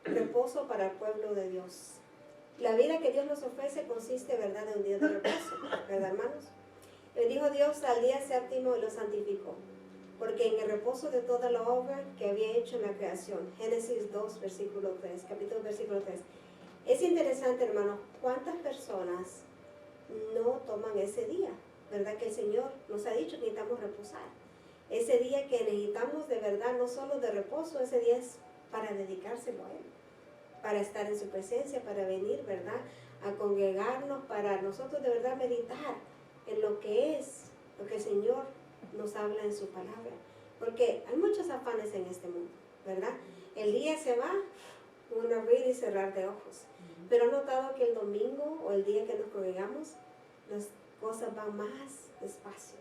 reposo para el pueblo de Dios. La vida que Dios nos ofrece consiste, ¿verdad?, de un día de reposo, ¿verdad, hermanos? Bendijo Dios al día séptimo y lo santificó, porque en el reposo de toda la obra que había hecho en la creación. Génesis 2, versículo 3, capítulo versículo 3. Es interesante, hermano, cuántas personas no toman ese día, ¿verdad? Que el Señor nos ha dicho que necesitamos reposar. Ese día que necesitamos de verdad, no solo de reposo, ese día es para dedicárselo a Él, para estar en su presencia, para venir, ¿verdad?, a congregarnos, para nosotros de verdad meditar en lo que es, lo que el Señor nos habla en su palabra. Porque hay muchos afanes en este mundo, ¿verdad? El día se va, un abrir y cerrar de ojos. Pero he notado que el domingo o el día que nos congregamos, las cosas van más despacio.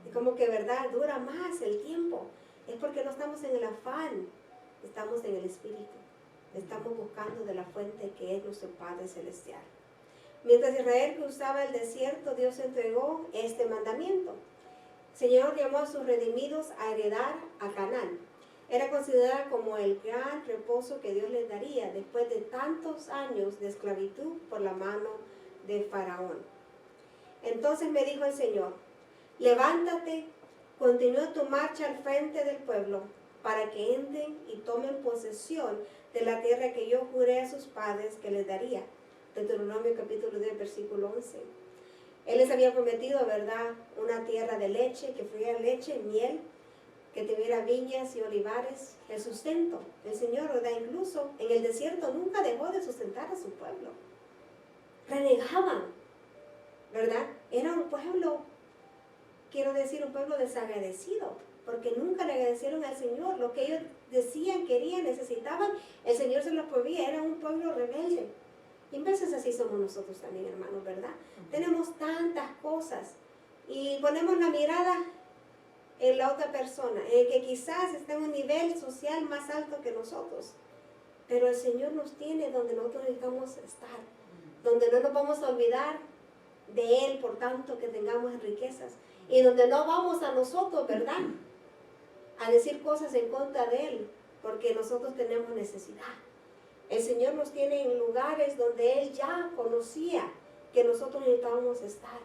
Y como que, ¿verdad?, dura más el tiempo. Es porque no estamos en el afán, estamos en el Espíritu. Estamos buscando de la fuente que es nuestro Padre Celestial. Mientras Israel cruzaba el desierto, Dios entregó este mandamiento. El Señor llamó a sus redimidos a heredar a Canaán. Era considerada como el gran reposo que Dios les daría después de tantos años de esclavitud por la mano de Faraón. Entonces me dijo el Señor: levántate, continúa tu marcha al frente del pueblo, para que entren y tomen posesión de la tierra que yo juré a sus padres que les daría. Deuteronomio capítulo 10, versículo 11. Él les había prometido, ¿verdad?, una tierra de leche, que fluyera leche, miel, que tuviera viñas y olivares, el sustento. El Señor, ¿verdad?, incluso en el desierto nunca dejó de sustentar a su pueblo. Renegaban, ¿verdad? Era un pueblo, quiero decir, un pueblo desagradecido, porque nunca le agradecieron al Señor. Lo que ellos decían, querían, necesitaban, el Señor se los proveía. Era un pueblo rebelde. Y en veces así somos nosotros también, hermanos, ¿verdad? Tenemos tantas cosas y ponemos la mirada en la otra persona, en el que quizás está en un nivel social más alto que nosotros. Pero el Señor nos tiene donde nosotros necesitamos estar, donde no nos vamos a olvidar de Él por tanto que tengamos riquezas, y donde no vamos a nosotros, ¿verdad?, a decir cosas en contra de Él, porque nosotros tenemos necesidad. El Señor nos tiene en lugares donde Él ya conocía que nosotros necesitábamos estar,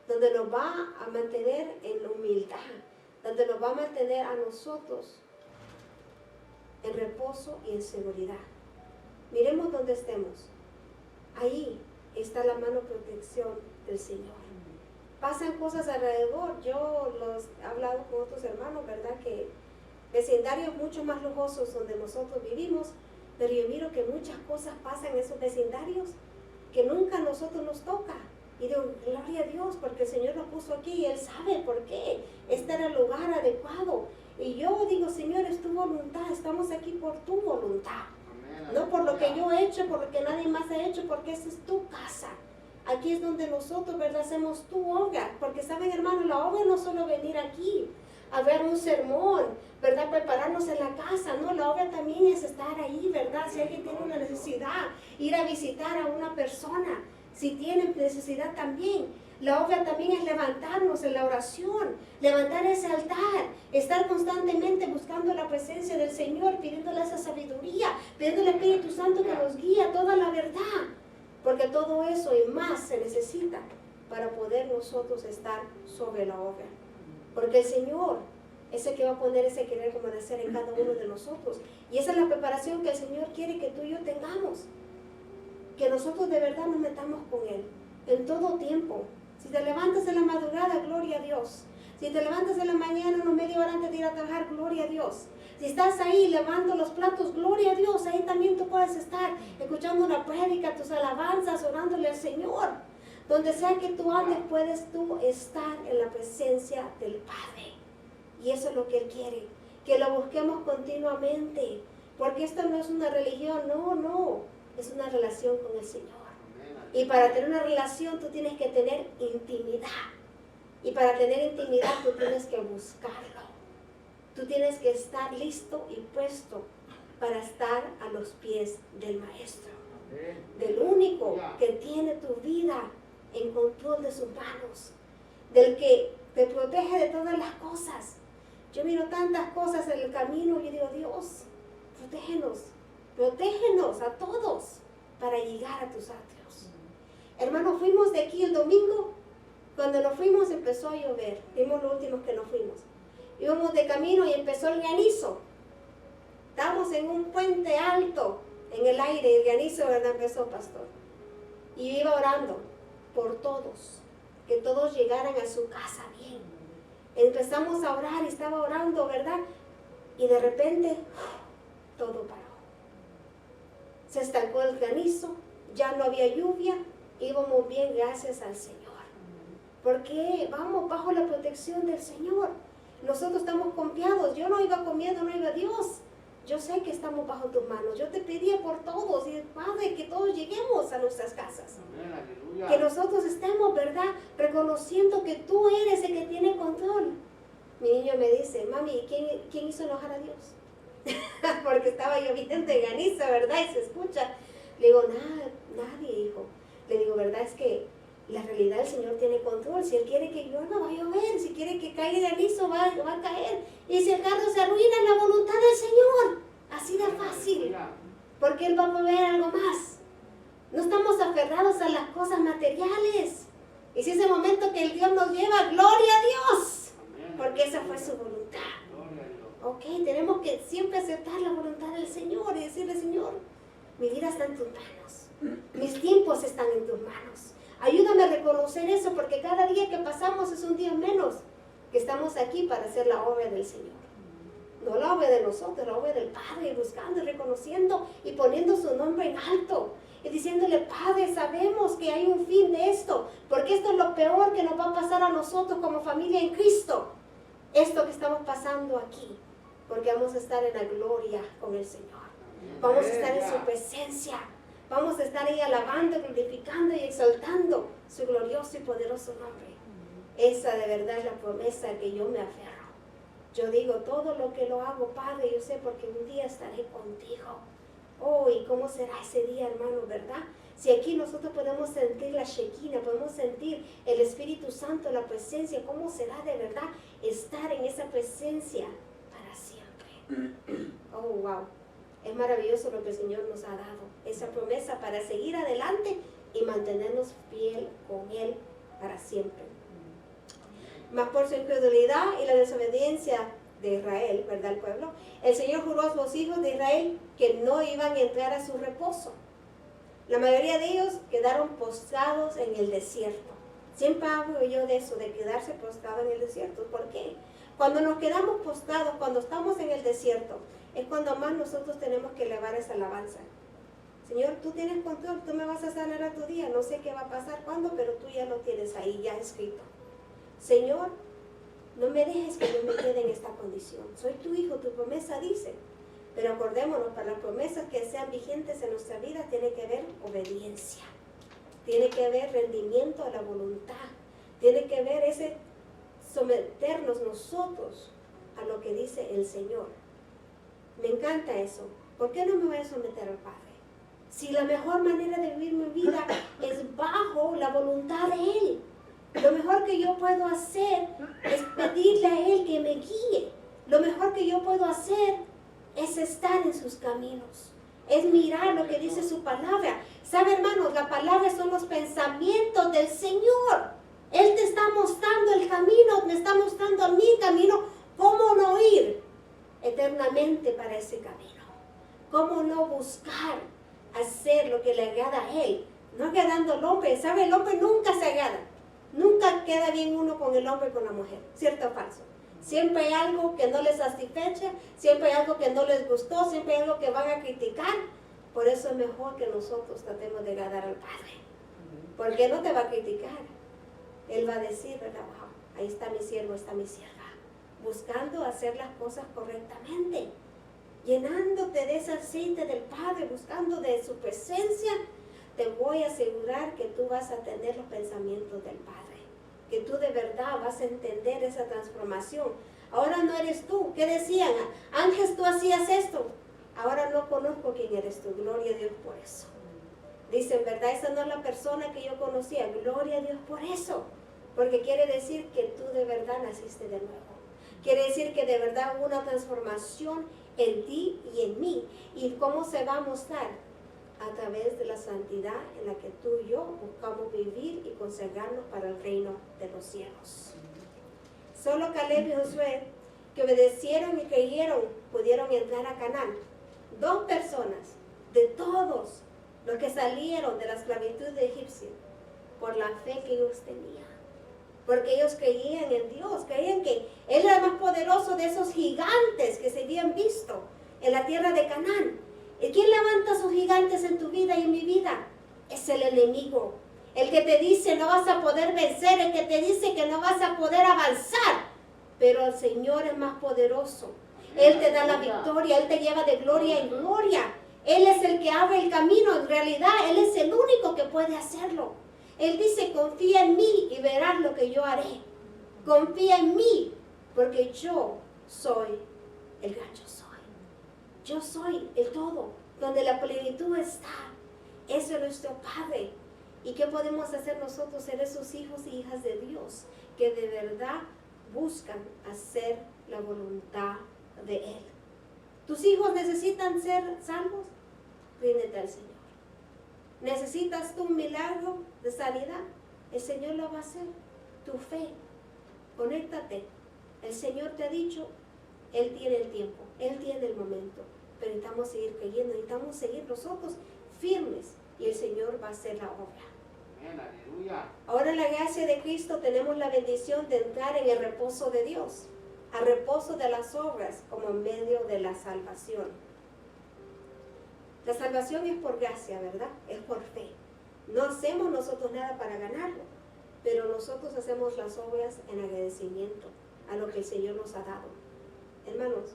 donde nos va a mantener en la humildad, donde nos va a mantener a nosotros en reposo y en seguridad. Miremos donde estemos. Ahí está la mano protección del Señor. Pasan cosas alrededor. Yo los he hablado con otros hermanos, ¿verdad?, que vecindarios mucho más lujosos donde nosotros vivimos, pero yo miro que muchas cosas pasan en esos vecindarios que nunca a nosotros nos toca. Y digo, gloria a Dios, porque el Señor nos puso aquí y Él sabe por qué. Este era el lugar adecuado. Y yo digo, Señor, es tu voluntad, estamos aquí por tu voluntad. No por lo que yo he hecho, por lo que nadie más ha hecho, porque esa es tu casa. Aquí es donde nosotros, ¿verdad?, hacemos tu obra. Porque saben, hermanos, la obra no es solo venir aquí a ver un sermón, ¿verdad?, prepararnos en la casa. No, la obra también es estar ahí, ¿verdad? Si alguien tiene una necesidad, ir a visitar a una persona. Si tienen necesidad también. La obra también es levantarnos en la oración, levantar ese altar, estar constantemente buscando la presencia del Señor, pidiéndole esa sabiduría, pidiéndole al Espíritu Santo que nos guíe a toda la verdad. Porque todo eso y más se necesita para poder nosotros estar sobre la obra. Porque el Señor es el que va a poner ese querer permanecer en cada uno de nosotros. Y esa es la preparación que el Señor quiere que tú y yo tengamos. Que nosotros de verdad nos metamos con Él en todo tiempo. Si te levantas en la madrugada, gloria a Dios. Si te levantas en la mañana, no media hora antes de ir a trabajar, gloria a Dios. Si estás ahí lavando los platos, gloria a Dios. Ahí también tú puedes estar escuchando una prédica, tus alabanzas, orándole al Señor. Donde sea que tú andes, puedes tú estar en la presencia del Padre. Y eso es lo que Él quiere, que lo busquemos continuamente. Porque esto no es una religión, no. Es una relación con el Señor. Y para tener una relación tú tienes que tener intimidad. Y para tener intimidad tú tienes que buscarlo. Tú tienes que estar listo y puesto para estar a los pies del Maestro. Del único que tiene tu vida en control de sus manos. Del que te protege de todas las cosas. Yo miro tantas cosas en el camino y digo, Dios, protégenos. Protégenos a todos para llegar a tus atrios. Hermano, fuimos de aquí el domingo. Cuando nos fuimos empezó a llover. Fuimos los últimos que nos fuimos. Íbamos de camino y empezó el granizo. Estábamos en un puente alto en el aire y el granizo, ¿verdad? Empezó, pastor. Y yo iba orando por todos, que todos llegaran a su casa bien. Empezamos a orar y estaba orando, ¿verdad? Y de repente todo paró. Se estancó el granizo, ya no había lluvia, íbamos bien, gracias al Señor. Porque vamos bajo la protección del Señor. Nosotros estamos confiados. Yo no iba con miedo, no iba a Dios. Yo sé que estamos bajo tus manos. Yo te pedía por todos, y Padre, que todos lleguemos a nuestras casas. Amén, que nosotros estemos, ¿verdad?, reconociendo que tú eres el que tiene control. Mi niño me dice, mami, ¿quién hizo enojar a Dios? Porque estaba lloviendo en granizo, ¿verdad? Y se escucha. Le digo, nadie, hijo. Le digo, ¿verdad? Es que la realidad el Señor tiene control. Si Él quiere que llueva, va a llover. Si quiere que caiga granizo, va a caer. Y si el carro se arruina, la voluntad del Señor. Así de fácil. Porque Él va a proveer algo más. No estamos aferrados a las cosas materiales. Y si es el momento que el Dios nos lleva, gloria a Dios. Porque esa fue su voluntad. Ok, tenemos que siempre aceptar la voluntad del Señor y decirle, Señor, mi vida está en tus manos. Mis tiempos están en tus manos. Ayúdame a reconocer eso, porque cada día que pasamos es un día menos que estamos aquí para hacer la obra del Señor. No la obra de nosotros, la obra del Padre, buscando y reconociendo y poniendo su nombre en alto. Y diciéndole, Padre, sabemos que hay un fin de esto, porque esto es lo peor que nos va a pasar a nosotros como familia en Cristo. Esto que estamos pasando aquí, porque vamos a estar en la gloria con el Señor. Vamos a estar en su presencia. Vamos a estar ahí alabando, glorificando y exaltando su glorioso y poderoso nombre. Esa de verdad es la promesa a que yo me aferro. Yo digo, todo lo que lo hago, Padre, yo sé porque un día estaré contigo. Oh, ¿y cómo será ese día, hermano, verdad? Si aquí nosotros podemos sentir la Shekinah, podemos sentir el Espíritu Santo, la presencia, ¿cómo será de verdad estar en esa presencia para siempre? Oh, wow. Es maravilloso lo que el Señor nos ha dado, esa promesa para seguir adelante y mantenernos fiel con Él para siempre. Mas por su incredulidad y la desobediencia de Israel, ¿verdad, el pueblo? El Señor juró a los hijos de Israel que no iban a entrar a su reposo. La mayoría de ellos quedaron postrados en el desierto. Siempre hablo yo de eso, de quedarse postrado en el desierto. ¿Por qué? Cuando nos quedamos postrados, cuando estamos en el desierto, es cuando más nosotros tenemos que elevar esa alabanza. Señor, tú tienes control, tú me vas a sanar a tu día, no sé qué va a pasar, cuándo, pero tú ya lo tienes ahí, ya escrito. Señor, no me dejes que yo me quede en esta condición. Soy tu hijo, tu promesa dice. Pero acordémonos, para las promesas que sean vigentes en nuestra vida, tiene que haber obediencia. Tiene que haber rendimiento a la voluntad. Tiene que haber ese someternos nosotros a lo que dice el Señor. Me encanta eso. ¿Por qué no me voy a someter al Padre? Si la mejor manera de vivir mi vida es bajo la voluntad de Él. Lo mejor que yo puedo hacer es pedirle a Él que me guíe. Lo mejor que yo puedo hacer es estar en sus caminos. Es mirar lo que dice su palabra. ¿Sabe, hermanos? La palabra son los pensamientos del Señor. Él te está mostrando el camino, me está mostrando a mí el camino. ¿Cómo no ir eternamente para ese camino? ¿Cómo no buscar hacer lo que le agrada a Él? No agradando al hombre. ¿Sabe? El hombre nunca se agrada. Nunca queda bien uno con el hombre y con la mujer. ¿Cierto o falso? Siempre hay algo que no les satisfecha, siempre hay algo que no les gustó, siempre hay algo que van a criticar. Por eso es mejor que nosotros tratemos de agradar al Padre. Porque no te va a criticar. Él va a decir, ¿verdad? Wow, ahí está mi siervo, está mi sierva. Buscando hacer las cosas correctamente. Llenándote de ese aceite del Padre, buscando de su presencia. Te voy a asegurar que tú vas a tener los pensamientos del Padre. Que tú de verdad vas a entender esa transformación. Ahora no eres tú. ¿Qué decían? Ángel, tú hacías esto. Ahora no conozco quién eres tú. Gloria a Dios por eso. Dicen, ¿verdad? Esa no es la persona que yo conocía. Gloria a Dios por eso. Porque quiere decir que tú de verdad naciste de nuevo. Quiere decir que de verdad hubo una transformación en ti y en mí. ¿Y cómo se va a mostrar? A través de la santidad en la que tú y yo buscamos vivir y consagrarnos para el reino de los cielos. Solo Caleb y Josué, que obedecieron y creyeron, pudieron entrar a Canaán. 2 personas de todos los que salieron de la esclavitud de Egipcio, por la fe que ellos tenían. Porque ellos creían en Dios, creían que Él era más poderoso de esos gigantes que se habían visto en la tierra de Canaán. ¿Y quién levanta sus gigantes en tu vida y en mi vida? Es el enemigo. El que te dice no vas a poder vencer, el que te dice que no vas a poder avanzar. Pero el Señor es más poderoso. Él te da la victoria, Él te lleva de gloria en gloria. Él es el que abre el camino, en realidad Él es el único que puede hacerlo. Él dice, confía en mí y verás lo que yo haré. Confía en mí, porque yo soy el gran yo soy. Yo soy el todo, donde la plenitud está. Eso es nuestro Padre. ¿Y qué podemos hacer nosotros, ser esos hijos y hijas de Dios, que de verdad buscan hacer la voluntad de Él? ¿Tus hijos necesitan ser salvos? Ríndete al Señor. ¿Necesitas tú un milagro de sanidad? El Señor lo va a hacer. Tu fe. Conéctate. El Señor te ha dicho, Él tiene el tiempo, Él tiene el momento. Pero necesitamos seguir creyendo, necesitamos seguir nosotros firmes y el Señor va a hacer la obra. Amén, aleluya. Ahora en la gracia de Cristo tenemos la bendición de entrar en el reposo de Dios, al reposo de las obras como medio de la salvación. La salvación es por gracia, ¿verdad? Es por fe. No hacemos nosotros nada para ganarlo, pero nosotros hacemos las obras en agradecimiento a lo que el Señor nos ha dado. Hermanos,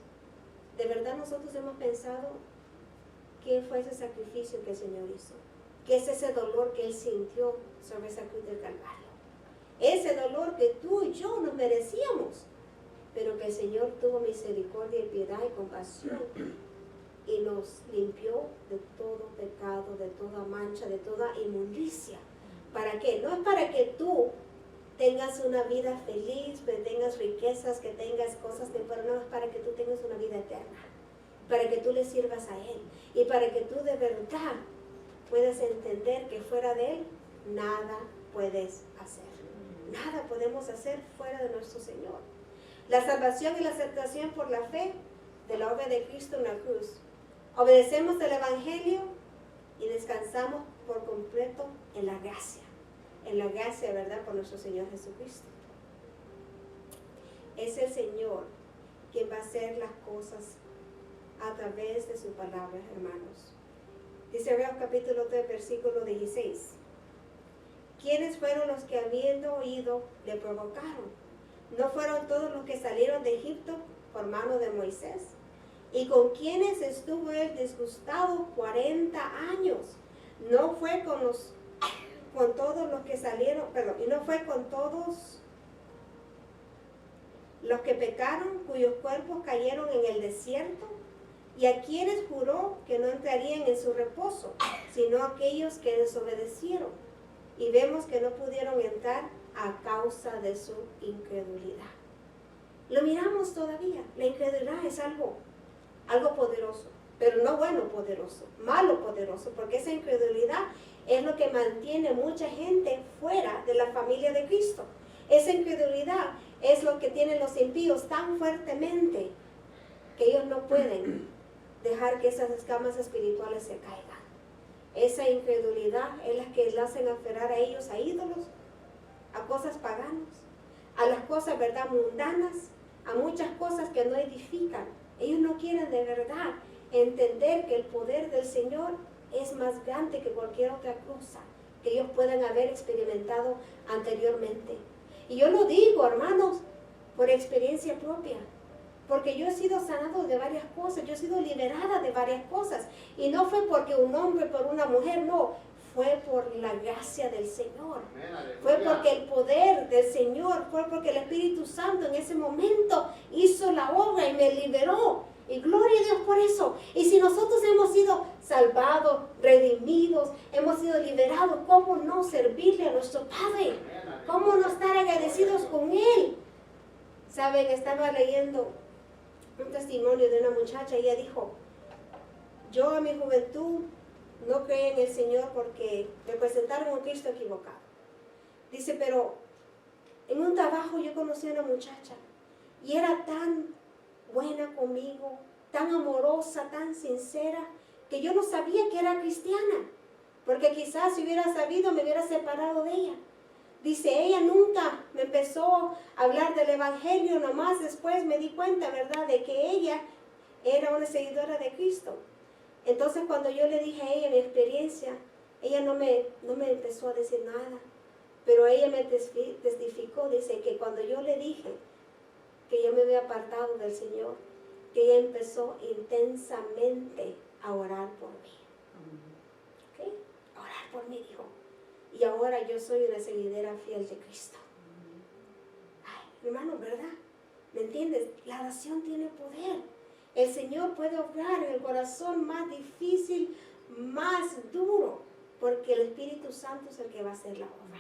de verdad nosotros hemos pensado qué fue ese sacrificio que el Señor hizo, qué es ese dolor que Él sintió sobre esa cruz del Calvario, ese dolor que tú y yo nos merecíamos, pero que el Señor tuvo misericordia y piedad y compasión y nos limpió de todo pecado, de toda mancha, de toda inmundicia. ¿Para qué? No es para que tú tengas una vida feliz, que tengas riquezas, que tengas cosas, pero no, es para que tú tengas una vida eterna, para que tú le sirvas a Él y para que tú de verdad puedas entender que fuera de Él nada puedes hacer. Nada podemos hacer fuera de nuestro Señor. La salvación y la aceptación por la fe de la obra de Cristo en la cruz. Obedecemos el Evangelio y descansamos por completo en la gracia, ¿verdad? Por nuestro Señor Jesucristo. Es el Señor quien va a hacer las cosas a través de su palabra, hermanos. Dice Hebreos capítulo 3, versículo 16. ¿Quiénes fueron los que habiendo oído le provocaron? ¿No fueron todos los que salieron de Egipto por mano de Moisés? ¿Y con quienes estuvo él disgustado 40 años? No fue con todos los que salieron, y no fue con todos los que pecaron, cuyos cuerpos cayeron en el desierto, y a quienes juró que no entrarían en su reposo, sino aquellos que desobedecieron, y vemos que no pudieron entrar a causa de su incredulidad. Lo miramos todavía. La incredulidad es algo poderoso, pero no bueno poderoso, malo poderoso, porque esa incredulidad es lo que mantiene mucha gente fuera de la familia de Cristo. Esa incredulidad es lo que tienen los impíos tan fuertemente que ellos no pueden dejar que esas escamas espirituales se caigan. Esa incredulidad es la que les hacen aferrar a ellos a ídolos, a cosas paganas, a las cosas, ¿verdad?, mundanas, a muchas cosas que no edifican. Ellos no quieren de verdad entender que el poder del Señor es más grande que cualquier otra cosa que ellos puedan haber experimentado anteriormente. Y yo lo digo, hermanos, por experiencia propia, porque yo he sido sanado de varias cosas, yo he sido liberada de varias cosas, y no fue porque un hombre, por una mujer, no, fue por la gracia del Señor, fue porque el poder del Señor, fue porque el Espíritu Santo en ese momento hizo la obra y me liberó. Y gloria a Dios por eso. Y si nosotros hemos sido salvados, redimidos, hemos sido liberados, ¿cómo no servirle a nuestro Padre? ¿Cómo no estar agradecidos con Él? Saben, estaba leyendo un testimonio de una muchacha. Ella dijo, yo a mi juventud no creí en el Señor porque me presentaron un Cristo equivocado. Dice, pero en un trabajo yo conocí a una muchacha y era tan buena conmigo, tan amorosa, tan sincera, que yo no sabía que era cristiana, porque quizás si hubiera sabido me hubiera separado de ella. Dice, ella nunca me empezó a hablar del evangelio, nomás después me di cuenta, ¿verdad?, de que ella era una seguidora de Cristo. Entonces cuando yo le dije a ella mi experiencia, ella no me empezó a decir nada, pero ella me testificó, dice que cuando yo le dije que yo me había apartado del Señor, que ella empezó intensamente a orar por mí. ¿Okay? A orar por mí, dijo. Y ahora yo soy una seguidora fiel de Cristo. Ay, hermano, ¿verdad? ¿Me entiendes? La oración tiene poder. El Señor puede obrar en el corazón más difícil, más duro, porque el Espíritu Santo es el que va a hacer la obra.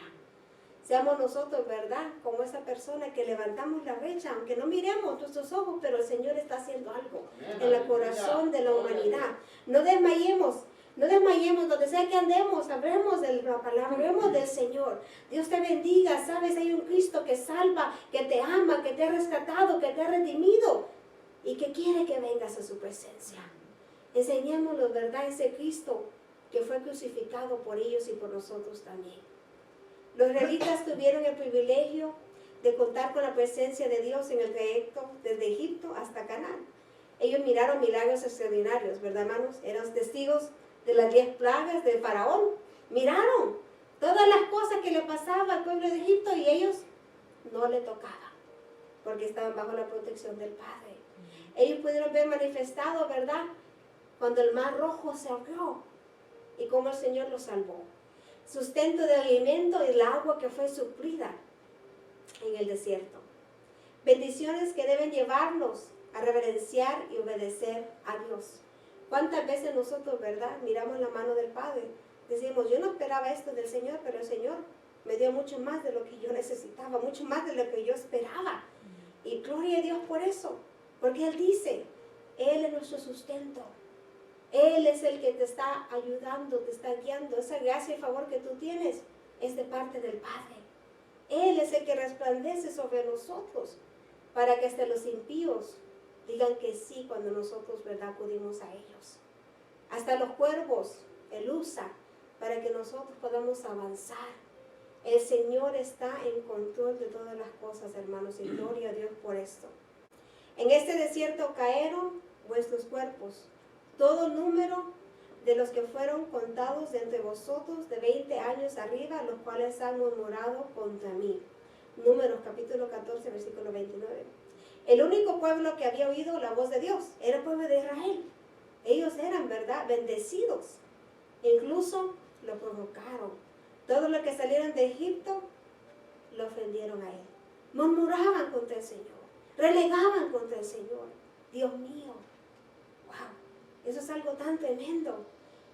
Seamos nosotros, ¿verdad?, como esa persona que levantamos la brecha, aunque no miremos nuestros ojos, pero el Señor está haciendo algo en el corazón de la humanidad. No desmayemos. No desmayemos, donde sea que andemos, hablemos de la palabra, hablemos del Señor. Dios te bendiga, sabes, hay un Cristo que salva, que te ama, que te ha rescatado, que te ha redimido y que quiere que vengas a su presencia. Enseñémoslo, ¿verdad?, ese Cristo que fue crucificado por ellos y por nosotros también. Los israelitas tuvieron el privilegio de contar con la presencia de Dios en el trayecto desde Egipto hasta Canaán. Ellos miraron milagros extraordinarios, ¿verdad, hermanos? Eran testigos de las 10 plagas del faraón. Miraron todas las cosas que le pasaba al pueblo de Egipto y ellos no le tocaban porque estaban bajo la protección del Padre. Ellos pudieron ver manifestado, ¿verdad?, cuando el mar rojo se abrió y cómo el Señor los salvó. Sustento de alimento y el agua que fue suplida en el desierto. Bendiciones que deben llevarnos a reverenciar y obedecer a Dios. ¿Cuántas veces nosotros, verdad, miramos la mano del Padre? Decimos, yo no esperaba esto del Señor, pero el Señor me dio mucho más de lo que yo necesitaba, mucho más de lo que yo esperaba. Y gloria a Dios por eso, porque Él dice, Él es nuestro sustento. Él es el que te está ayudando, te está guiando. Esa gracia y favor que tú tienes es de parte del Padre. Él es el que resplandece sobre nosotros para que hasta los impíos digan que sí cuando nosotros, ¿verdad?, acudimos a ellos. Hasta los cuervos Él usa para que nosotros podamos avanzar. El Señor está en control de todas las cosas, hermanos, y gloria a Dios por esto. En este desierto cayeron vuestros cuerpos, todo número de los que fueron contados de entre vosotros de 20 años arriba, los cuales han murmurado contra mí. Números capítulo 14, versículo 29. El único pueblo que había oído la voz de Dios era el pueblo de Israel. Ellos eran, ¿verdad?, bendecidos. Incluso lo provocaron. Todos los que salieron de Egipto lo ofendieron a Él. Murmuraban contra el Señor. Relegaban contra el Señor. Dios mío. Wow. Eso es algo tan tremendo.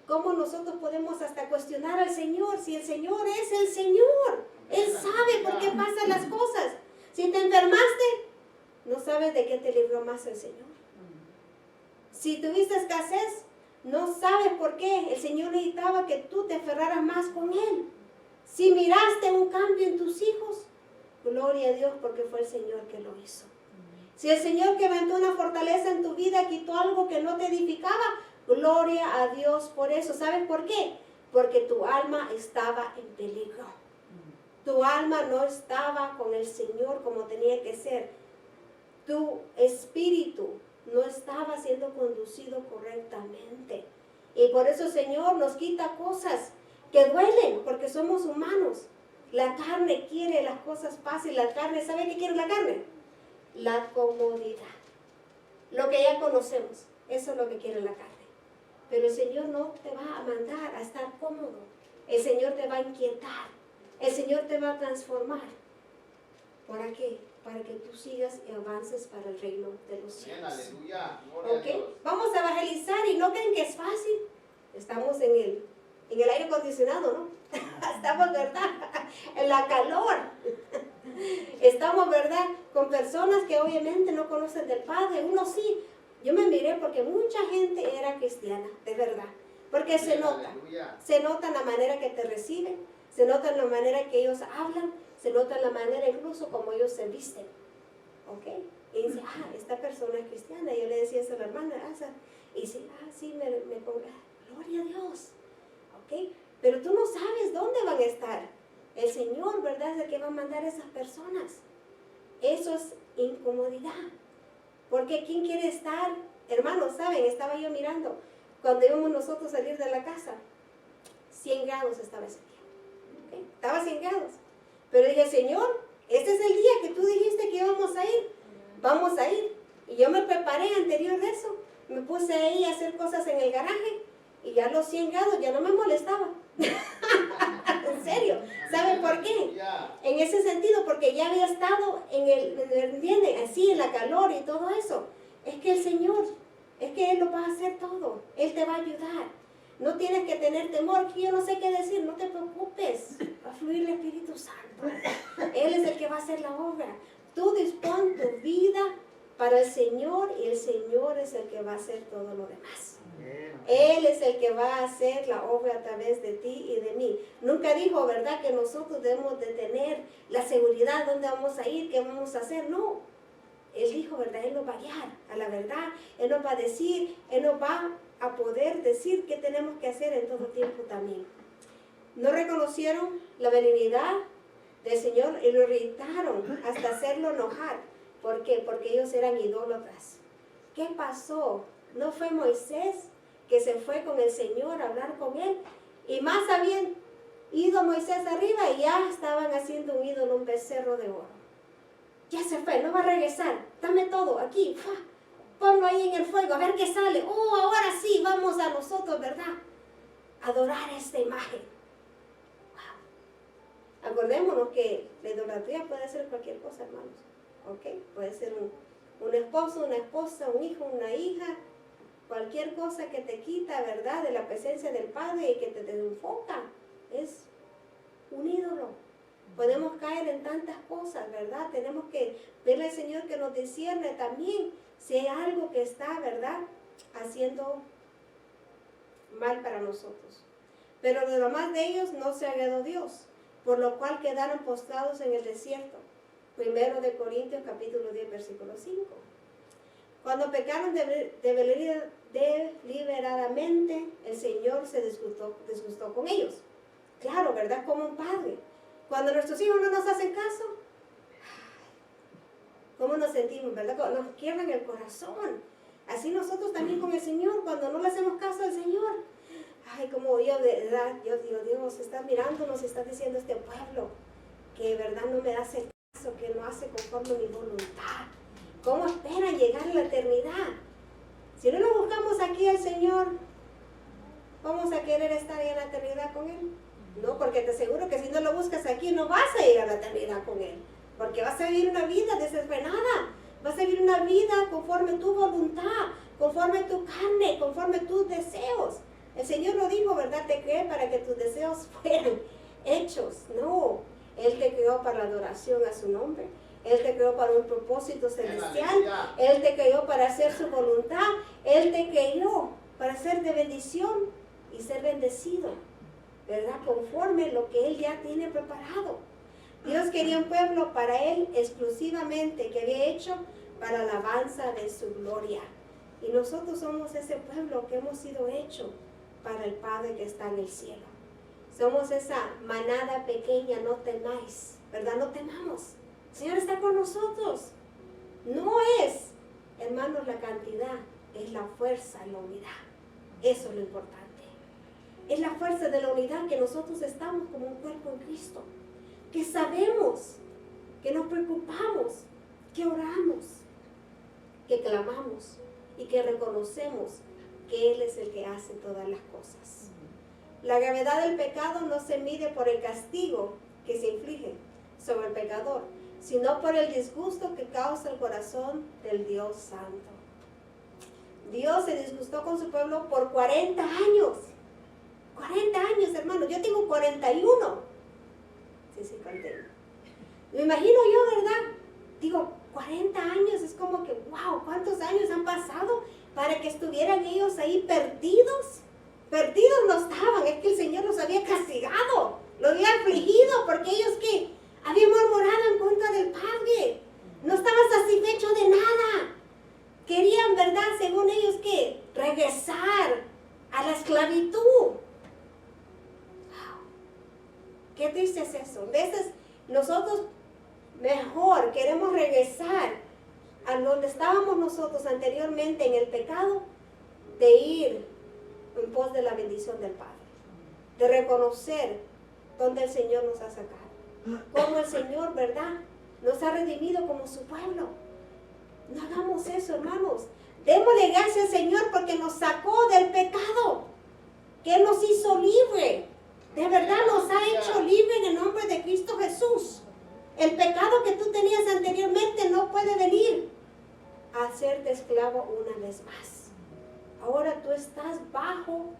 ¿Cómo nosotros podemos hasta cuestionar al Señor si el Señor es el Señor? Él sabe por qué pasan las cosas. Si te enfermaste, no sabes de qué te libró más el Señor. Si tuviste escasez, no sabes por qué el Señor necesitaba que tú te aferraras más con Él. Si miraste un cambio en tus hijos, gloria a Dios porque fue el Señor que lo hizo. Si el Señor quebrantó una fortaleza en tu vida, quitó algo que no te edificaba, gloria a Dios por eso. ¿Sabes por qué? Porque tu alma estaba en peligro. Tu alma no estaba con el Señor como tenía que ser. Tu espíritu no estaba siendo conducido correctamente. Y por eso el Señor nos quita cosas que duelen, porque somos humanos. La carne quiere las cosas fáciles. La carne, ¿sabe qué quiere la carne? La comodidad. Lo que ya conocemos, eso es lo que quiere la carne. Pero el Señor no te va a mandar a estar cómodo. El Señor te va a inquietar. El Señor te va a transformar. ¿Para qué? Para que tú sigas y avances para el reino de los cielos. Aleluya. ¿Okay? Vamos a evangelizar y no creen que es fácil. Estamos en el aire acondicionado, ¿no? Estamos, ¿verdad?, en la calor. Estamos, ¿verdad?, con personas que obviamente no conocen del Padre. Uno sí. Yo me miré porque mucha gente era cristiana, de verdad. Porque se nota en la manera que te reciben, se nota en la manera que ellos hablan, se nota en la manera incluso como ellos se visten. ¿Ok? Y dice, esta persona es cristiana. Yo le decía eso a la hermana, y dice, sí, me ponga, gloria a Dios. ¿Ok? Pero tú no sabes dónde van a estar. El Señor, ¿verdad?, es el que va a mandar a esas personas. Eso es incomodidad. Porque ¿quién quiere estar? Hermanos, ¿saben? Estaba yo mirando, cuando íbamos nosotros a salir de la casa, 100 grados estaba ese día. ¿Okay? Estaba 100 grados. Pero dije, Señor, este es el día que tú dijiste que íbamos a ir. Vamos a ir. Y yo me preparé anterior de eso. Me puse ahí a hacer cosas en el garaje. Y ya los 100 grados ya no me molestaba. En serio. ¿Saben por qué? En ese sentido, porque ya había estado ¿entienden? Así en la calor y todo eso. Es que el Señor, es que Él lo va a hacer todo. Él te va a ayudar. No tienes que tener temor, que yo no sé qué decir, no te preocupes. Va a fluir el Espíritu Santo. Él es el que va a hacer la obra. Tú dispón tu vida para el Señor y el Señor es el que va a hacer todo lo demás. Él es el que va a hacer la obra a través de ti y de mí. Nunca dijo, ¿verdad?, que nosotros debemos de tener la seguridad, dónde vamos a ir, qué vamos a hacer. No. Él dijo, ¿verdad?, Él nos va a guiar a la verdad. Él nos va a decir, Él nos va a poder decir qué tenemos que hacer en todo tiempo también. No reconocieron la benignidad del Señor y lo irritaron hasta hacerlo enojar. ¿Por qué? Porque ellos eran idólatras. ¿Qué pasó? ¿No fue Moisés que se fue con el Señor a hablar con Él? Y más habían ido Moisés arriba y ya estaban haciendo un ídolo, un becerro de oro. Ya se fue, no va a regresar. Dame todo, aquí, ponlo ahí en el fuego, a ver qué sale. Oh, ahora sí, vamos a nosotros, ¿verdad?, adorar esta imagen. Wow. Acordémonos que la idolatría puede ser cualquier cosa, hermanos. ¿Ok? Puede ser un esposo, una esposa, un hijo, una hija. Cualquier cosa que te quita, ¿verdad?, de la presencia del Padre y que te desenfoca, es un ídolo. Podemos caer en tantas cosas, ¿verdad? Tenemos que verle al Señor que nos discierne también si hay algo que está, ¿verdad?, haciendo mal para nosotros. Pero de lo más de ellos no se agradó Dios, por lo cual quedaron postrados en el desierto. 1 Corintios capítulo 10, versículo 5. Cuando pecaron deliberadamente, el Señor se disgustó con ellos. Claro, ¿verdad? Como un padre. Cuando nuestros hijos no nos hacen caso, ¿cómo nos sentimos, verdad? Nos quiebran el corazón. Así nosotros también con el Señor, cuando no le hacemos caso al Señor. Ay, como yo, ¿verdad? Yo digo, Dios, estás mirándonos y estás diciendo a este pueblo que, ¿verdad?, no me hace caso, que no hace conforme a mi voluntad. ¿Cómo esperan llegar a la eternidad? Si no lo buscamos aquí al Señor, ¿vamos a querer estar en la eternidad con Él? No, porque te aseguro que si no lo buscas aquí, no vas a ir a la eternidad con Él. Porque vas a vivir una vida desenfrenada. Vas a vivir una vida conforme tu voluntad, conforme tu carne, conforme tus deseos. El Señor lo dijo, ¿verdad? Te creé para que tus deseos fueran hechos. No, Él te creó para la adoración a su nombre. Él te creó para un propósito celestial. Él te creó para hacer su voluntad. Él te creó para ser de bendición y ser bendecido, ¿verdad? Conforme lo que Él ya tiene preparado. Dios quería un pueblo para Él exclusivamente, que había hecho para la alabanza de su gloria. Y nosotros somos ese pueblo que hemos sido hecho para el Padre que está en el cielo. Somos esa manada pequeña, no temáis, ¿verdad? No temamos. El Señor está con nosotros. No es, hermanos, la cantidad, es la fuerza, la unidad. Eso es lo importante. Es la fuerza de la unidad que nosotros estamos como un cuerpo en Cristo. Que sabemos, que nos preocupamos, que oramos, que clamamos y que reconocemos que Él es el que hace todas las cosas. La gravedad del pecado no se mide por el castigo que se inflige sobre el pecador, sino por el disgusto que causa el corazón del Dios Santo. Dios se disgustó con su pueblo por 40 años. 40 años, hermanos. Yo tengo 41. Sí, conté. Me imagino yo, ¿verdad? Digo, 40 años, es como que, wow, ¿cuántos años han pasado para que estuvieran ellos ahí perdidos? Perdidos no estaban, es que el Señor los había castigado, los había afligido, porque ellos que habían murmurado en contra del Padre, no estaban satisfechos de nada. Querían, ¿verdad? Según ellos, que regresar a la esclavitud. Wow. Qué triste es eso. A veces nosotros mejor queremos regresar a donde estábamos nosotros anteriormente en el pecado, de ir en pos de la bendición del Padre, de reconocer dónde el Señor nos ha sacado, cómo el Señor, ¿verdad?, nos ha redimido como su pueblo. No hagamos eso, hermanos. Démosle gracias al Señor porque nos sacó del pecado, que Él nos hizo libre. De verdad nos ha hecho libre en el nombre de Cristo Jesús. El pecado que tú tenías anteriormente no puede venir a hacerte esclavo una vez más. Ahora tú estás bajo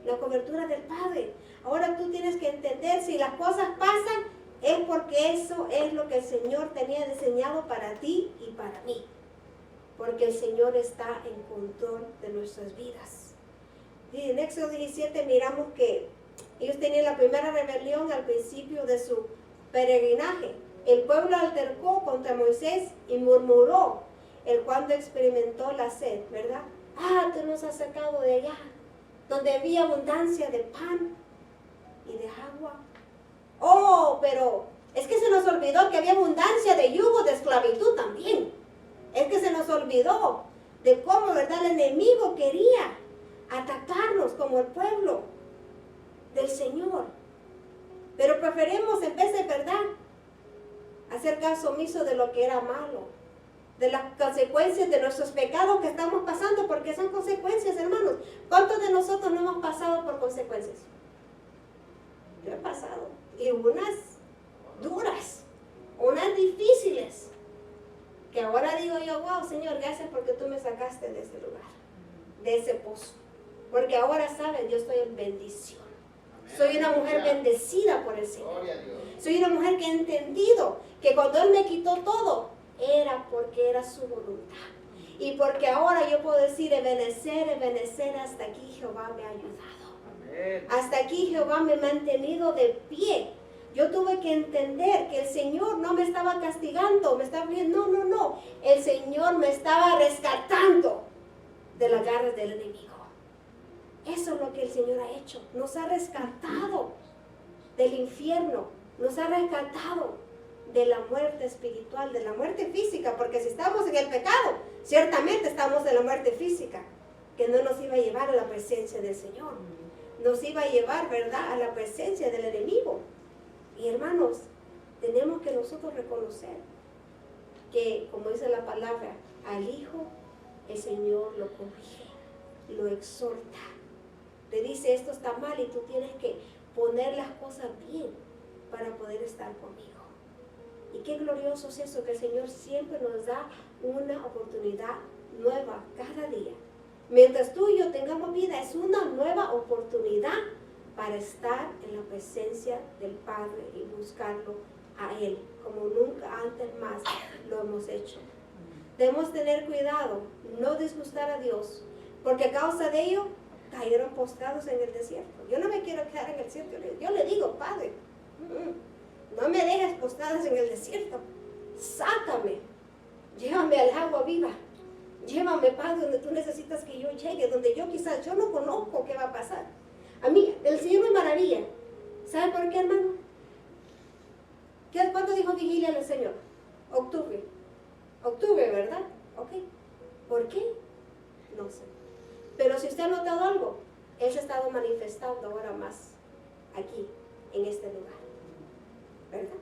la cobertura del Padre. Ahora tú tienes que entender, si las cosas pasan, es porque eso es lo que el Señor tenía diseñado para ti y para mí. Porque el Señor está en control de nuestras vidas. Y en Éxodo 17 miramos que ellos tenían la primera rebelión al principio de su peregrinaje. El pueblo altercó contra Moisés y murmuró, el cuando experimentó la sed, ¿verdad? Ah, tú nos has sacado de allá, donde había abundancia de pan y de agua. Oh, pero es que se nos olvidó que había abundancia de yugo de esclavitud también. Es que se nos olvidó de cómo, ¿verdad?, el enemigo quería atacarnos como el pueblo del Señor. Pero preferimos, en vez de, ¿verdad?, hacer caso omiso de lo que era malo, de las consecuencias de nuestros pecados que estamos pasando, porque son consecuencias, hermanos. ¿Cuántos de nosotros no hemos pasado por consecuencias? Yo he pasado, y unas duras, unas difíciles, que ahora digo yo, wow, Señor, gracias porque tú me sacaste de ese lugar, de ese pozo, porque ahora sabes, yo estoy en bendición. Soy una mujer bendecida por el Señor. Soy una mujer que ha entendido que cuando Él me quitó todo, era porque era su voluntad. Y porque ahora yo puedo decir, Ebenecer, hasta aquí Jehová me ha ayudado. Hasta aquí Jehová me ha mantenido de pie. Yo tuve que entender que el Señor no me estaba castigando, me estaba viendo, no. El Señor me estaba rescatando de las garras del enemigo. Eso es lo que el Señor ha hecho. Nos ha rescatado del infierno. Nos ha rescatado de la muerte espiritual, de la muerte física. Porque si estamos en el pecado, ciertamente estamos en la muerte física, que no nos iba a llevar a la presencia del Señor. Nos iba a llevar, ¿verdad?, a la presencia del enemigo. Y hermanos, tenemos que nosotros reconocer que, como dice la palabra, al Hijo el Señor lo corrige, lo exhorta. Te dice, esto está mal y tú tienes que poner las cosas bien para poder estar conmigo. Y qué glorioso es eso, que el Señor siempre nos da una oportunidad nueva cada día. Mientras tú y yo tengamos vida, es una nueva oportunidad para estar en la presencia del Padre y buscarlo a Él, como nunca antes más lo hemos hecho. Debemos tener cuidado, no disgustar a Dios, porque a causa de ello cayeron postrados en el desierto. Yo no me quiero quedar en el desierto. Yo le digo, Padre, no me dejes postrados en el desierto. Sácame, llévame al agua viva. Llévame, Padre, donde tú necesitas que yo llegue, donde yo quizás yo no conozco qué va a pasar. A mí, el Señor me maravilla. ¿Sabe por qué, hermano? ¿Cuándo dijo vigilia el Señor? Octubre. Octubre, ¿verdad? Ok. ¿Por qué? No sé. Pero si usted ha notado algo, Él se ha estado manifestando ahora más aquí, en este lugar. ¿Verdad?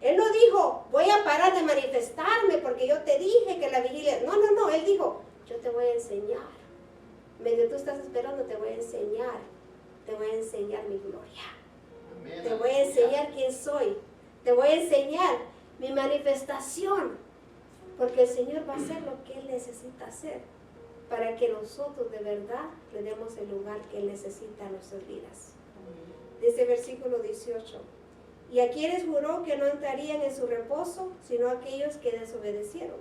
Él no dijo, voy a parar de manifestarme porque yo te dije que la vigilia... No. Él dijo, yo te voy a enseñar. Mientras tú estás esperando, te voy a enseñar. Te voy a enseñar mi gloria. Amén. Te voy a enseñar quién soy. Te voy a enseñar mi manifestación. Porque el Señor va a hacer lo que Él necesita hacer, para que nosotros de verdad le demos el lugar que Él necesita en nuestras vidas. Dice versículo 18, y a quienes juró que no entrarían en su reposo, sino aquellos que desobedecieron.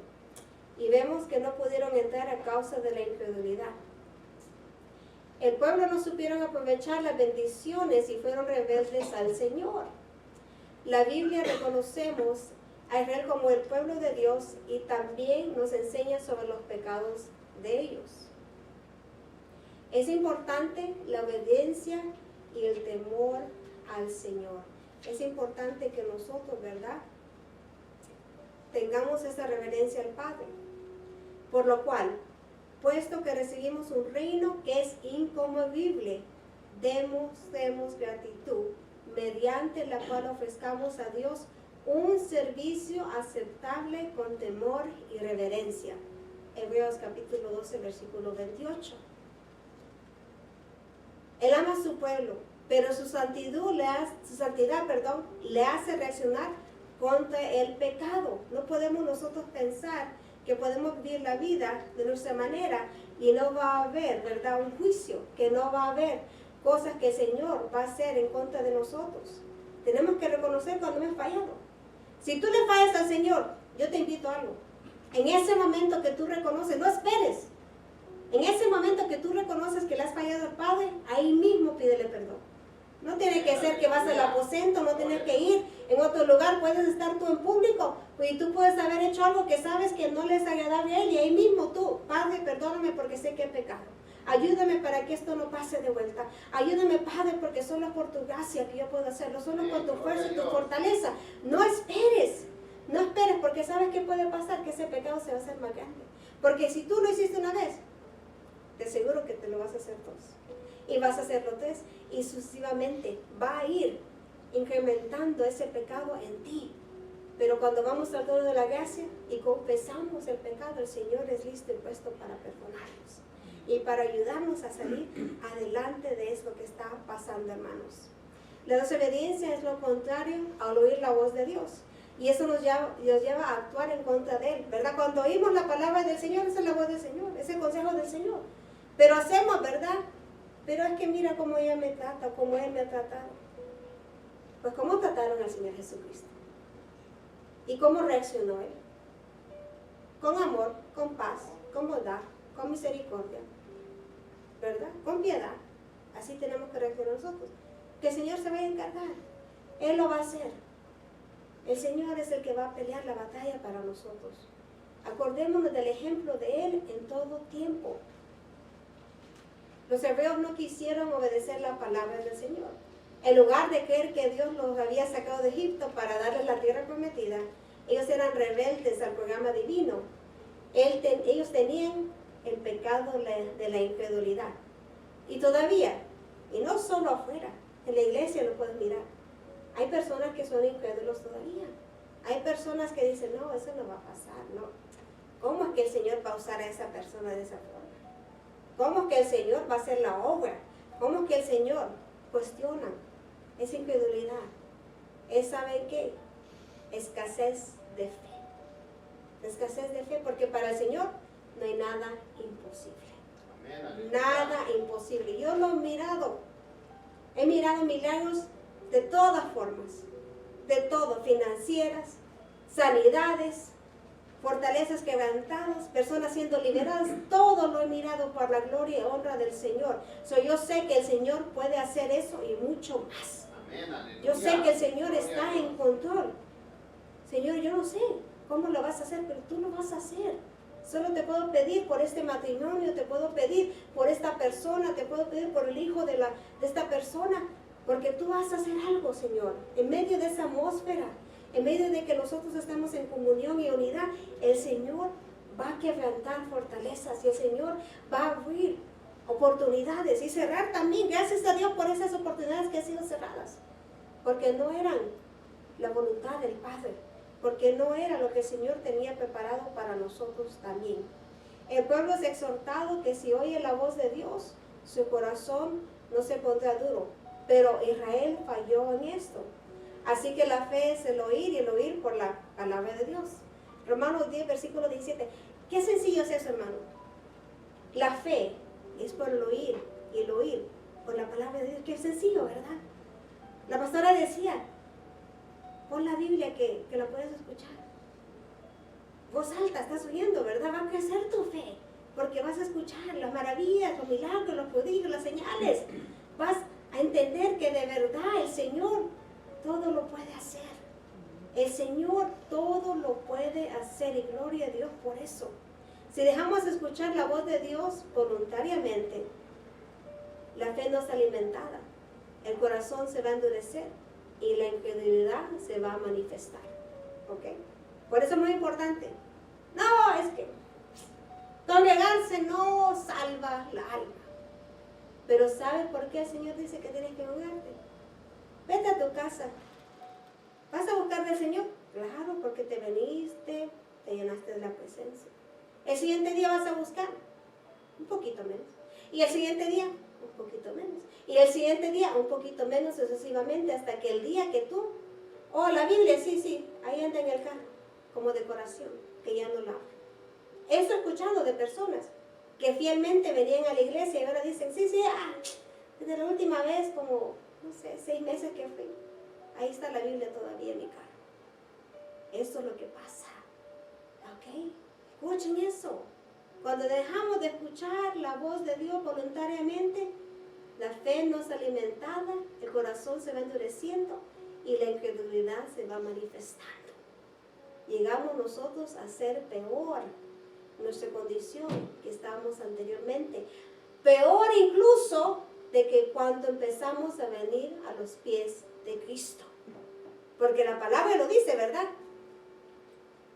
Y vemos que no pudieron entrar a causa de la incredulidad. El pueblo no supieron aprovechar las bendiciones y fueron rebeldes al Señor. La Biblia reconocemos a Israel como el pueblo de Dios y también nos enseña sobre los pecados de ellos. Es importante la obediencia y el temor al Señor. Es importante que nosotros, ¿verdad?, tengamos esa reverencia al Padre. Por lo cual, puesto que recibimos un reino que es inconmovible, demos gratitud, mediante la cual ofrezcamos a Dios un servicio aceptable con temor y reverencia. Hebreos capítulo 12, versículo 28. Él ama a su pueblo, pero su santidad le hace reaccionar contra el pecado. No podemos nosotros pensar que podemos vivir la vida de nuestra manera y no va a haber, ¿verdad?, un juicio, que no va a haber cosas que el Señor va a hacer en contra de nosotros. Tenemos que reconocer cuando hemos fallado. Si tú le fallas al Señor, yo te invito a algo. En ese momento que tú reconoces, no esperes. En ese momento que tú reconoces que le has fallado al Padre, ahí mismo pídele perdón. No tiene que ser que vas al aposento, no tienes que ir en otro lugar, puedes estar tú en público y tú puedes haber hecho algo que sabes que no le es agradable a Él y ahí mismo tú, Padre, perdóname porque sé que he pecado. Ayúdame para que esto no pase de vuelta. Ayúdame, Padre, porque solo es por tu gracia que yo puedo hacerlo, solo con tu fuerza y tu fortaleza. No esperes, porque sabes que puede pasar, que ese pecado se va a hacer más grande. Porque si tú lo hiciste una vez, te aseguro que te lo vas a hacer dos. Y vas a hacerlo tres. Y sucesivamente va a ir incrementando ese pecado en ti. Pero cuando vamos al trono de la gracia y confesamos el pecado, el Señor es listo y puesto para perdonarnos. Y para ayudarnos a salir adelante de esto que está pasando, hermanos. La desobediencia es lo contrario al oír la voz de Dios. Y eso nos lleva a actuar en contra de Él, ¿verdad? Cuando oímos la palabra del Señor, esa es la voz del Señor, es el consejo del Señor. Pero hacemos, ¿verdad? Pero es que mira cómo ella me trata, cómo Él me ha tratado. Pues ¿cómo trataron al Señor Jesucristo? ¿Y cómo reaccionó Él? Con amor, con paz, con bondad, con misericordia, ¿verdad? Con piedad. Así tenemos que reaccionar nosotros. Que el Señor se vaya a encargar. Él lo va a hacer. El Señor es el que va a pelear la batalla para nosotros. Acordémonos del ejemplo de Él en todo tiempo. Los hebreos no quisieron obedecer la palabra del Señor. En lugar de creer que Dios los había sacado de Egipto para darles la tierra prometida, ellos eran rebeldes al programa divino. Ellos tenían el pecado de la incredulidad. Y todavía, y no solo afuera, en la iglesia lo puedes mirar. Hay personas que son incrédulos todavía. Hay personas que dicen, no, eso no va a pasar, no. ¿Cómo es que el Señor va a usar a esa persona de esa forma? ¿Cómo es que el Señor va a hacer la obra? ¿Cómo es que el Señor cuestiona esa incredulidad? ¿Saben qué? Escasez de fe. Escasez de fe, porque para el Señor no hay nada imposible. Amén. Nada imposible. Yo lo he mirado. He mirado milagros de todas formas, de todo, financieras, sanidades, fortalezas quebrantadas, personas siendo liberadas, todo lo he mirado por la gloria y honra del Señor. Yo sé que el Señor puede hacer eso y mucho más. Amén, yo sé que el Señor está en control. Señor, yo no sé cómo lo vas a hacer, pero tú lo vas a hacer. Solo te puedo pedir por este matrimonio, te puedo pedir por esta persona, te puedo pedir por el hijo de esta persona, porque tú vas a hacer algo, Señor, en medio de esa atmósfera, en medio de que nosotros estamos en comunión y unidad. El Señor va a quebrantar fortalezas y el Señor va a abrir oportunidades y cerrar también. Gracias a Dios por esas oportunidades que han sido cerradas, porque no eran la voluntad del Padre, porque no era lo que el Señor tenía preparado para nosotros también. El pueblo es exhortado que si oye la voz de Dios, su corazón no se pondrá duro, pero Israel falló en esto. Así que la fe es el oír por la palabra de Dios. Romanos 10, versículo 17. Qué sencillo es eso, hermano. La fe es por el oír y el oír por la palabra de Dios. Qué sencillo, ¿verdad? La pastora decía, Pon la Biblia que la puedes escuchar. Voz alta, estás oyendo, ¿verdad? Va a crecer tu fe, porque vas a escuchar las maravillas, los milagros, los prodigios, las señales. Vas a entender que de verdad el Señor todo lo puede hacer. El Señor todo lo puede hacer y gloria a Dios por eso. Si dejamos de escuchar la voz de Dios voluntariamente, la fe no es alimentada, el corazón se va a endurecer y la incredulidad se va a manifestar. ¿Ok? Por eso es muy importante. No, es que congregarse no salva la alma. Pero ¿sabes por qué el Señor dice que tienes que congregarte? Vete a tu casa. ¿Vas a buscar del Señor? Claro, porque te veniste, te llenaste de la presencia. El siguiente día vas a buscar un poquito menos. Y el siguiente día un poquito menos. Y el siguiente día un poquito menos sucesivamente hasta que el día que tú, la Biblia, sí, ahí anda en el carro, como decoración, que ya no la abre. Eso he escuchado de personas que fielmente venían a la iglesia y ahora dicen, sí, desde la última vez, como, no sé, 6 meses que fui, ahí está la Biblia todavía en mi carro. Eso es lo que pasa. ¿Ok? Escuchen eso. Cuando dejamos de escuchar la voz de Dios voluntariamente, la fe no es alimentada, el corazón se va endureciendo y la incredulidad se va manifestando. Llegamos nosotros a ser peor nuestra condición que estábamos anteriormente. Peor incluso de que cuando empezamos a venir a los pies de Cristo. Porque la palabra lo dice, ¿verdad?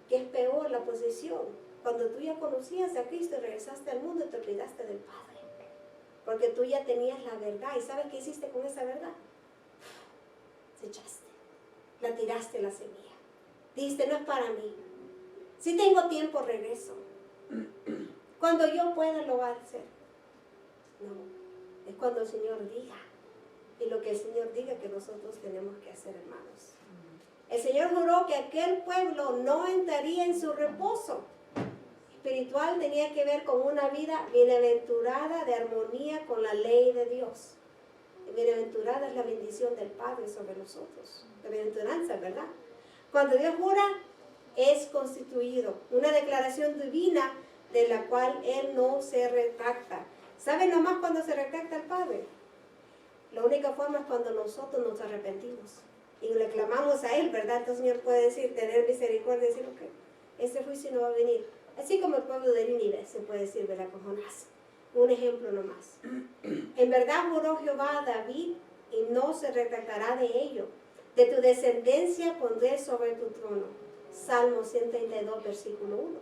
Que es peor la posición cuando tú ya conocías a Cristo y regresaste al mundo y te olvidaste del Padre. Porque tú ya tenías la verdad. ¿Y sabes qué hiciste con esa verdad? Se echaste. La tiraste la semilla. Dijiste, no es para mí. Si tengo tiempo, regreso. Cuando yo pueda, lo va a hacer. No, es cuando el Señor diga. Y lo que el Señor diga que nosotros tenemos que hacer, hermanos. El Señor juró que aquel pueblo no entraría en su reposo espiritual. Tenía que ver con una vida bienaventurada de armonía con la ley de Dios. Bienaventurada es la bendición del Padre sobre nosotros. La bienaventuranza, ¿verdad? Cuando Dios jura, es constituido. Una declaración divina de la cual Él no se retracta. ¿Saben nomás cuando se retracta el Padre? La única forma es cuando nosotros nos arrepentimos y le clamamos a Él, ¿verdad? Entonces el Señor puede decir, tener misericordia y decir, ok, este juicio no va a venir. Así como el pueblo de Nínive se puede decir, ¿verdad? Con Jonás. Un ejemplo nomás. En verdad juró Jehová a David y no se retractará de ello. De tu descendencia pondré sobre tu trono. Salmo 132, versículo 1.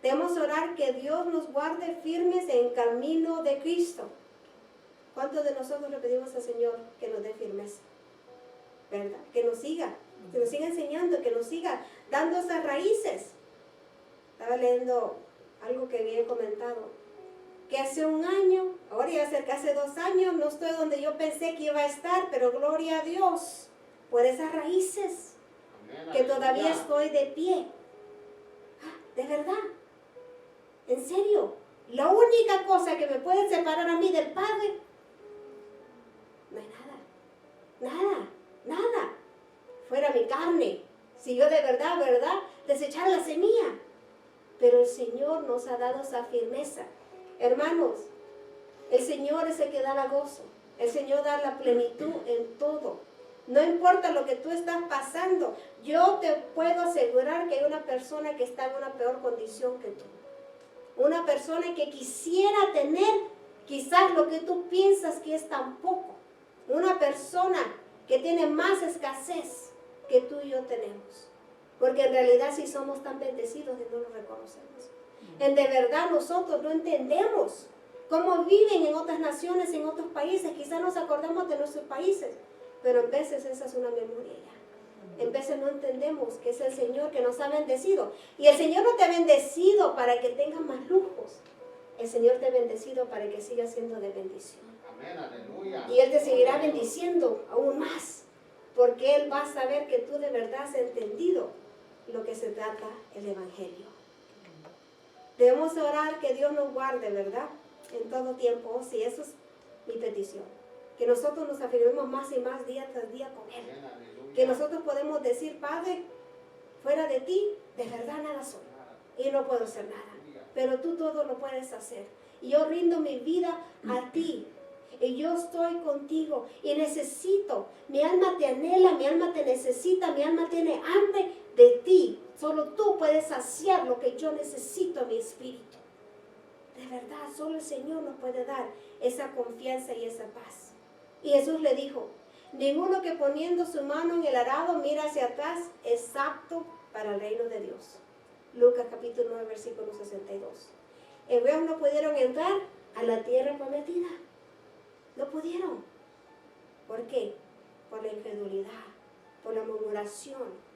Debemos orar que Dios nos guarde firmes en el camino de Cristo. ¿Cuántos de nosotros le pedimos al Señor que nos dé firmeza? ¿Verdad? Que nos siga enseñando, que nos siga dando esas raíces. Estaba leyendo algo que había comentado, que hace un año, ahora ya cerca hace 2 años, no estoy donde yo pensé que iba a estar, pero gloria a Dios por esas raíces, que todavía estoy de pie. De verdad, en serio, la única cosa que me puede separar a mí del Padre, no hay nada, fuera mi carne, si yo de verdad, desechara la semilla, pero el Señor nos ha dado esa firmeza. Hermanos, el Señor es el que da la gozo, el Señor da la plenitud en todo. No importa lo que tú estás pasando, yo te puedo asegurar que hay una persona que está en una peor condición que tú. Una persona que quisiera tener quizás lo que tú piensas que es tan poco. Una persona que tiene más escasez que tú y yo tenemos. Porque en realidad sí somos tan bendecidos y no lo reconocemos. De verdad nosotros no entendemos cómo viven en otras naciones, en otros países. Quizás nos acordamos de nuestros países, pero en veces esa es una memoria ya. En veces no entendemos que es el Señor que nos ha bendecido. Y el Señor no te ha bendecido para que tengas más lujos. El Señor te ha bendecido para que sigas siendo de bendición. Amén, aleluya. Y Él te seguirá bendiciendo aún más, porque Él va a saber que tú de verdad has entendido lo que se trata el Evangelio. Debemos orar que Dios nos guarde, ¿verdad? En todo tiempo. Sí, eso es mi petición. Que nosotros nos afirmemos más y más día tras día con Él. Que nosotros podemos decir, Padre, fuera de ti, de verdad nada soy. Y no puedo hacer nada. Pero tú todo lo puedes hacer. Y yo rindo mi vida a ti. Y yo estoy contigo. Y necesito. Mi alma te anhela, mi alma te necesita, mi alma tiene hambre de ti. Solo tú puedes saciar lo que yo necesito en mi espíritu. De verdad, solo el Señor nos puede dar esa confianza y esa paz. Y Jesús le dijo, ninguno que poniendo su mano en el arado mira hacia atrás es apto para el reino de Dios. Lucas capítulo 9, versículo 62. Hebreos no pudieron entrar a la tierra prometida. No pudieron. ¿Por qué? Por la incredulidad, por la murmuración.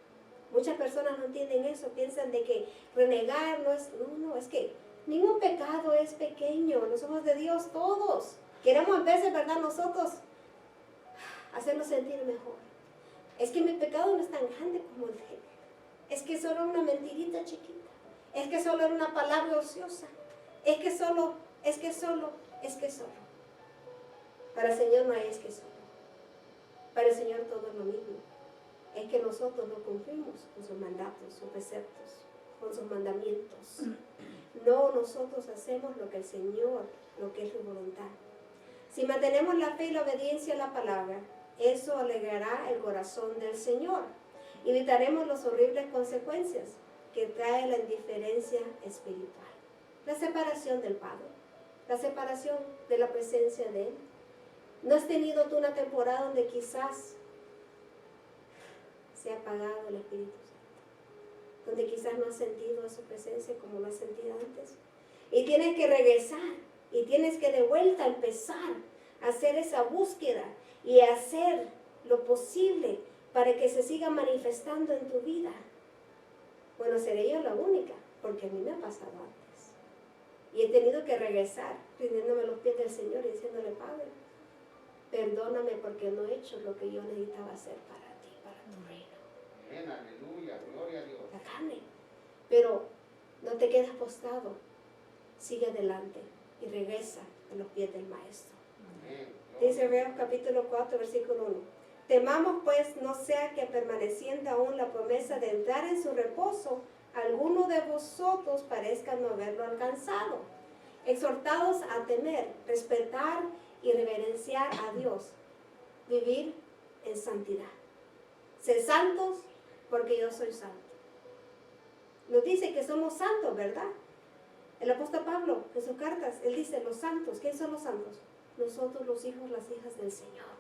Muchas personas no entienden eso, piensan de que renegar no es... No, es que ningún pecado es pequeño, los ojos de Dios todos. Queremos a veces, ¿verdad? Nosotros hacernos sentir mejor. Es que mi pecado no es tan grande como el de él. Es que solo una mentirita chiquita. Es que solo era una palabra ociosa. Es que solo. Para el Señor no hay es que solo. Para el Señor todo es lo mismo. Es que nosotros no cumplimos con sus mandatos, sus preceptos, con sus mandamientos. No, nosotros hacemos lo que el Señor, lo que es su voluntad. Si mantenemos la fe y la obediencia a la palabra, eso alegrará el corazón del Señor. Evitaremos las horribles consecuencias que trae la indiferencia espiritual. La separación del Padre, la separación de la presencia de Él. ¿No has tenido tú una temporada donde quizás se ha apagado el Espíritu Santo? Donde quizás no has sentido su presencia como lo has sentido antes. Y tienes que regresar, y tienes que de vuelta empezar a hacer esa búsqueda y a hacer lo posible para que se siga manifestando en tu vida. Bueno, seré yo la única, porque a mí me ha pasado antes. Y he tenido que regresar, rindiéndome a los pies del Señor y diciéndole, Padre, perdóname porque no he hecho lo que yo necesitaba hacer para ti, para tu reino. Amén, aleluya, gloria a Dios. La carne. Pero no te quedes postrado, sigue adelante y regresa a los pies del Maestro. Amén. Dice Hebreos capítulo 4, versículo 1. Temamos pues no sea que permaneciendo aún la promesa de entrar en su reposo, alguno de vosotros parezca no haberlo alcanzado. Exhortados a temer, respetar y reverenciar a Dios, vivir en santidad. Ser santos porque yo soy santo. Nos dice que somos santos, ¿verdad? El apóstol Pablo, en sus cartas, él dice, los santos, ¿quiénes son los santos? Nosotros los hijos, las hijas del Señor.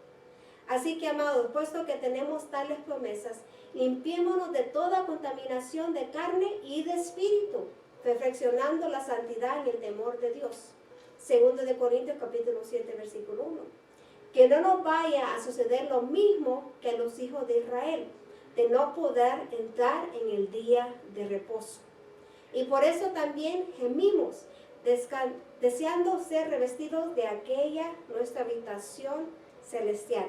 Así que, amados, puesto que tenemos tales promesas, limpiémonos de toda contaminación de carne y de espíritu, perfeccionando la santidad y el temor de Dios. Segundo de Corintios capítulo 7, versículo 1. Que no nos vaya a suceder lo mismo que a los hijos de Israel, de no poder entrar en el día de reposo. Y por eso también gemimos, deseando ser revestidos de aquella nuestra habitación celestial.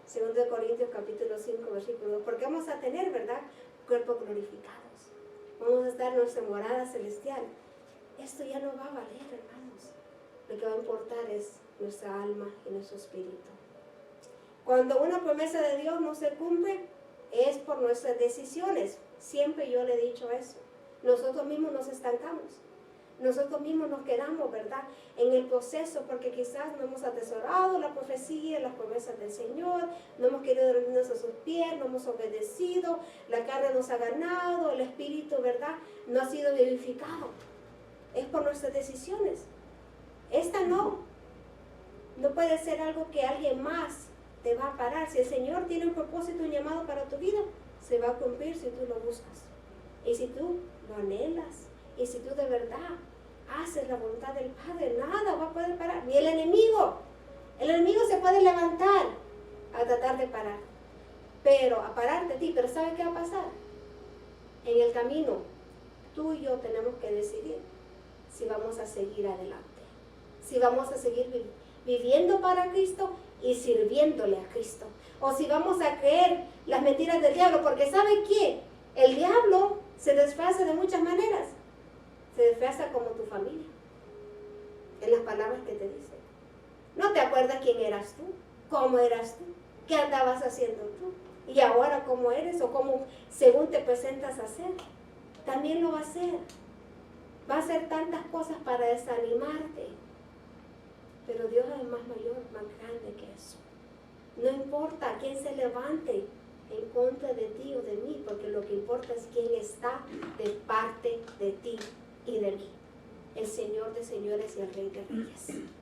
Segundo de Corintios capítulo 5, versículo 2. Porque vamos a tener, ¿verdad?, cuerpos glorificados. Vamos a estar en nuestra morada celestial. Esto ya no va a valer, hermanos. Lo que va a importar es nuestra alma y nuestro espíritu. Cuando una promesa de Dios no se cumple, es por nuestras decisiones. Siempre yo le he dicho eso. Nosotros mismos nos estancamos. Nosotros mismos nos quedamos, ¿verdad?, en el proceso, porque quizás no hemos atesorado la profecía, las promesas del Señor, no hemos querido rendirnos a sus pies, no hemos obedecido, la carne nos ha ganado, el espíritu, ¿verdad?, no ha sido vivificado. Es por nuestras decisiones. Esta no puede ser algo que alguien más te va a parar. Si el Señor tiene un propósito, un llamado para tu vida, se va a cumplir si tú lo buscas. Y si tú lo anhelas, y si tú de verdad haces la voluntad del Padre, nada va a poder parar. Ni el enemigo se puede levantar a tratar de parar, pero a parar de ti. Pero ¿sabe qué va a pasar? En el camino, tú y yo tenemos que decidir si vamos a seguir adelante, si vamos a seguir viviendo para Cristo y sirviéndole a Cristo, o si vamos a creer las mentiras del diablo, porque ¿sabe qué? El diablo se disfraza de muchas maneras. Se disfraza como tu familia, en las palabras que te dice. ¿No te acuerdas quién eras tú? cómo eras tú, qué andabas haciendo tú, y ahora cómo eres o cómo según te presentas a ser. También lo va a hacer. Va a hacer tantas cosas para desanimarte. Pero Dios es más mayor, más grande que eso. No importa quién se levante en contra de ti o de mí, porque lo que importa es quién está de parte de ti y de mí. El Señor de señores y el Rey de reyes.